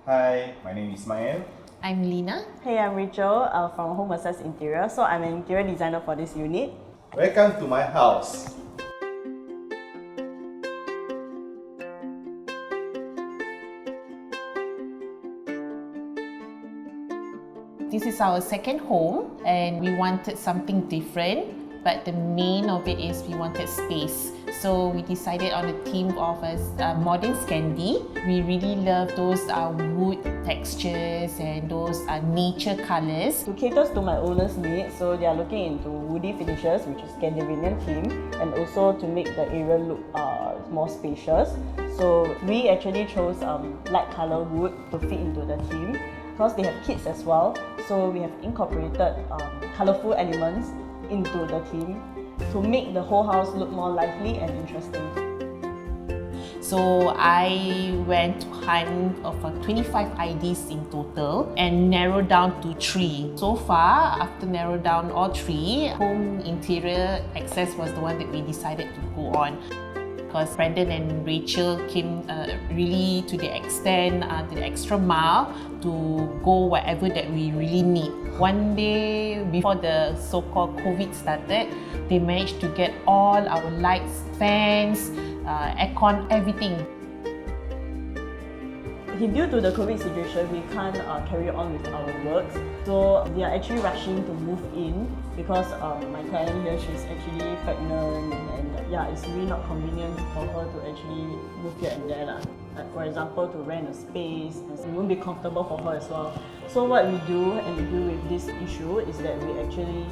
Hi, my name is Ismail. I'm Lina. Hey, I'm Rachel from Homeowners Interior. So I'm an interior designer for this unit. Welcome to my house. This is our second home and we wanted something different, but the main of it is we wanted space. So we decided on a theme of a modern Scandi. We really love those wood textures and those nature colours. To cater to my owner's needs, so they are looking into woody finishes, which is Scandinavian theme, and also to make the area look more spacious. So we actually chose light colour wood to fit into the theme. Because they have kids as well, so we have incorporated colourful elements into the theme to make the whole house look more lively and interesting. So I went to hunt for 25 IDs in total and narrowed down to 3. So far, after narrowed down all 3, home interior access was the one that we decided to go on. Because Brandon and Rachel came really to the extent, to the extra mile to go whatever that we really need. One day before the so-called COVID started, they managed to get all our lights, fans, aircon, everything. Due to the COVID situation, we can't carry on with our work. So we are actually rushing to move in because my client here, she's actually pregnant and yeah, it's really not convenient for her to actually move here and there. Like for example, to rent a space, it won't be comfortable for her as well. So what we do and we deal with this issue is that we actually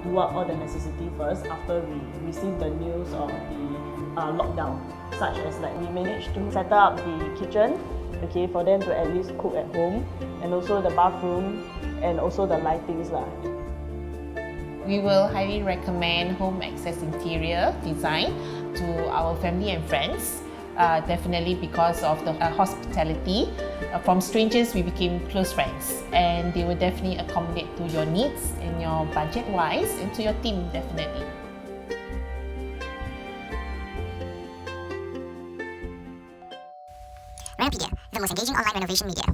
do up all the necessity first after we receive the news of the lockdown, such as like we managed to set up the kitchen, okay, for them to at least cook at home, and also the bathroom and also the lightings lah. We will highly recommend Home Access Interior Design to our family and friends, definitely because of the hospitality. From strangers, we became close friends, and they will definitely accommodate to your needs and your budget-wise and to your team, definitely. Renopedia, the most engaging online renovation media.